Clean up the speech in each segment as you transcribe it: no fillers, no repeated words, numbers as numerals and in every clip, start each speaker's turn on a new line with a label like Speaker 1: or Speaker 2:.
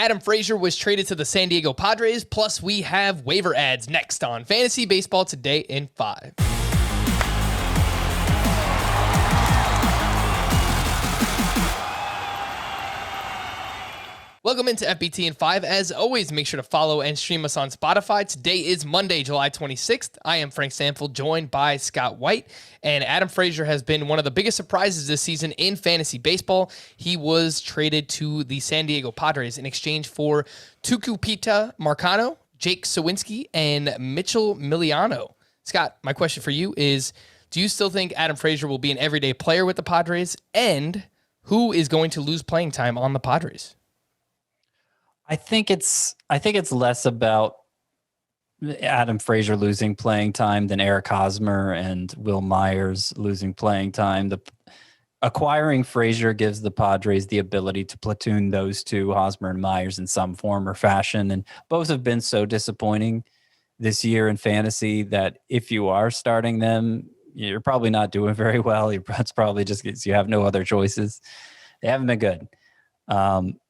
Speaker 1: Adam Frazier was traded to the San Diego Padres, plus we have waiver ads next on Fantasy Baseball Today in 5. Welcome into FBT in 5. As always, make sure to follow and stream us on Spotify. Today is Monday, July 26th. I am Frank Sandoval, joined by Scott White. And Adam Frazier has been one of the biggest surprises this season in fantasy baseball. He was traded to the San Diego Padres in exchange for Touki Marcano, Jake Sawinski, and Mitchell Miliano. Scott, my question for you is, do you still think Adam Frazier will be an everyday player with the Padres? And who is going to lose playing time on the Padres?
Speaker 2: I think it's less about Adam Frazier losing playing time than Eric Hosmer and Will Myers losing playing time. Acquiring Frazier gives the Padres the ability to platoon those two, Hosmer and Myers, in some form or fashion, and both have been so disappointing this year in fantasy that if you are starting them, you're probably not doing very well. It's probably just because you have no other choices. They haven't been good.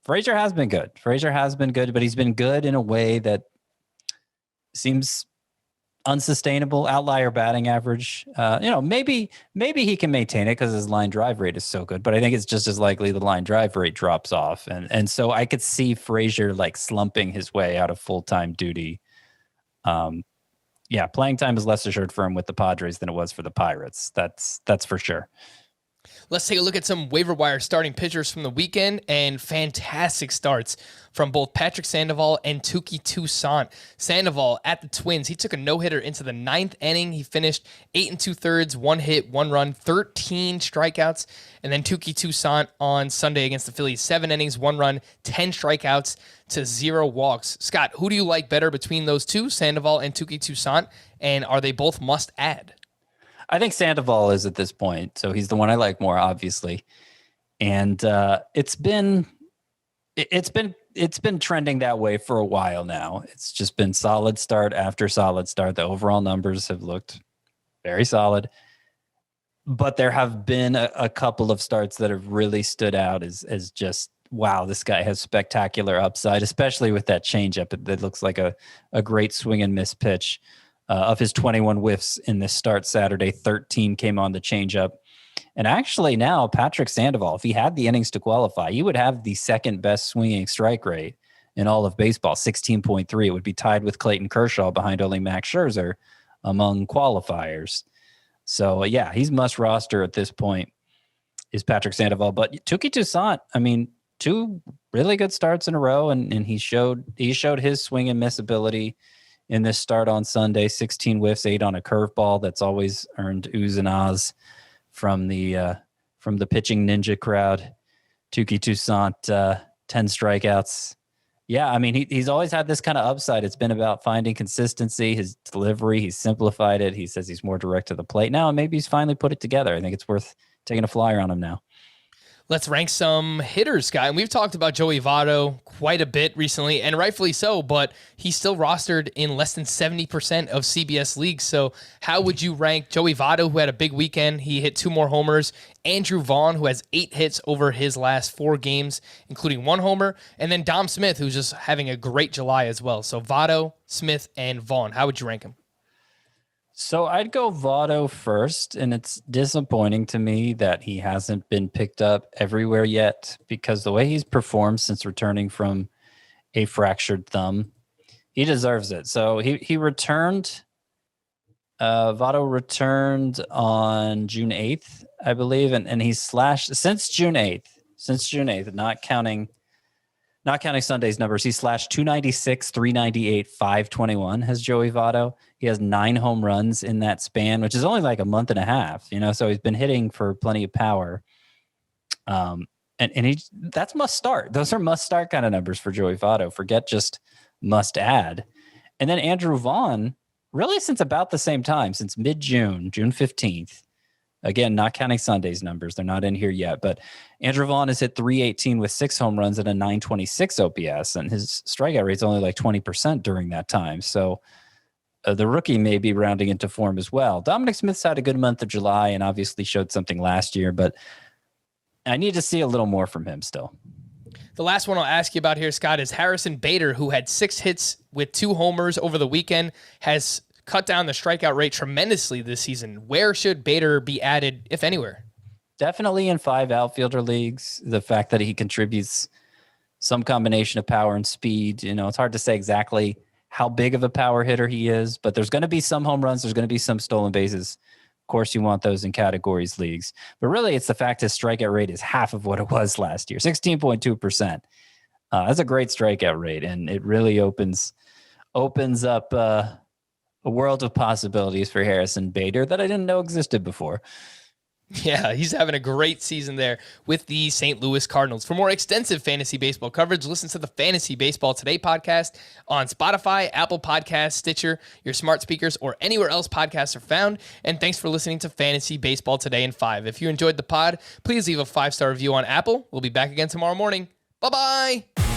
Speaker 2: Frazier has been good. But he's been good in a way that seems unsustainable. Outlier batting average. Maybe he can maintain it because his line drive rate is so good, but I think it's just as likely the line drive rate drops off. And so I could see Frazier like slumping his way out of full-time duty. Playing time is less assured for him with the Padres than it was for the Pirates. That's for sure.
Speaker 1: Let's take a look at some waiver wire starting pitchers from the weekend, and fantastic starts from both Patrick Sandoval and Touki Toussaint. Sandoval at the Twins, he took a no-hitter into the 9th inning. He finished 8 2/3, 1 hit, 1 run, 13 strikeouts. And then Touki Toussaint on Sunday against the Phillies, 7 innings, 1 run, 10 strikeouts to 0 walks. Scott, who do you like better between those two, Sandoval and Touki Toussaint, and are they both must-add?
Speaker 2: I think Sandoval is at this point, so he's the one I like more, obviously. And it's been trending that way for a while now. It's just been solid start after solid start. The overall numbers have looked very solid, but there have been a couple of starts that have really stood out as just, wow, this guy has spectacular upside, especially with that changeup that looks like a great swing and miss pitch. Of his 21 whiffs in this start Saturday, 13 came on the changeup. And actually now Patrick Sandoval, if he had the innings to qualify, he would have the second best swinging strike rate in all of baseball, 16.3. It would be tied with Clayton Kershaw behind only Max Scherzer among qualifiers. So yeah, he's must roster at this point is Patrick Sandoval. But Touki Toussaint, I mean, 2 really good starts in a row, and he showed his swing and miss ability in this start on Sunday. 16 whiffs, 8 on a curveball. That's always earned oohs and ahs from the pitching ninja crowd. Touki Toussaint, 10 strikeouts. Yeah, I mean, he's always had this kind of upside. It's been about finding consistency, his delivery. He's simplified it. He says he's more direct to the plate now, and maybe he's finally put it together. I think it's worth taking a flyer on him now.
Speaker 1: Let's rank some hitters, Scott. And we've talked about Joey Votto quite a bit recently, and rightfully so, but he's still rostered in less than 70% of CBS leagues. So how would you rank Joey Votto, who had a big weekend? He hit 2 more homers. Andrew Vaughn, who has 8 hits over his last 4 games, including 1 homer. And then Dom Smith, who's just having a great July as well. So Votto, Smith, and Vaughn. How would you rank him?
Speaker 2: So I'd go Votto first, and it's disappointing to me that he hasn't been picked up everywhere yet, because the way he's performed since returning from a fractured thumb, he deserves it. So he returned. Votto returned on June 8th, I believe, and he's slashed since June 8th, not counting Sunday's numbers. He slashed 296, 398, 521 has Joey Votto. He has 9 home runs in that span, which is only like a month and a half, so he's been hitting for plenty of power. And that's must start. Those are must start kind of numbers for Joey Votto. Forget just must add. And then Andrew Vaughn, really since about the same time, since mid-June, June 15th, again, not counting Sunday's numbers. They're not in here yet. But Andrew Vaughn has hit 318 with 6 home runs and a 926 OPS. And his strikeout rate's only like 20% during that time. So the rookie may be rounding into form as well. Dominic Smith's had a good month of July and obviously showed something last year. But I need to see a little more from him still.
Speaker 1: The last one I'll ask you about here, Scott, is Harrison Bader, who had 6 hits with 2 homers over the weekend, has cut down the strikeout rate tremendously this season. Where should Bader be added, if anywhere?
Speaker 2: Definitely in 5 outfielder leagues. The fact that he contributes some combination of power and speed, it's hard to say exactly how big of a power hitter he is, but there's going to be some home runs. There's going to be some stolen bases. Of course, you want those in categories leagues, but really it's the fact his strikeout rate is half of what it was last year, 16.2%. That's a great strikeout rate, and it really opens up a world of possibilities for Harrison Bader that I didn't know existed before.
Speaker 1: Yeah, he's having a great season there with the St. Louis Cardinals. For more extensive fantasy baseball coverage, listen to the Fantasy Baseball Today podcast on Spotify, Apple Podcasts, Stitcher, your smart speakers, or anywhere else podcasts are found. And thanks for listening to Fantasy Baseball Today in 5. If you enjoyed the pod, please leave a 5-star review on Apple. We'll be back again tomorrow morning. Bye-bye.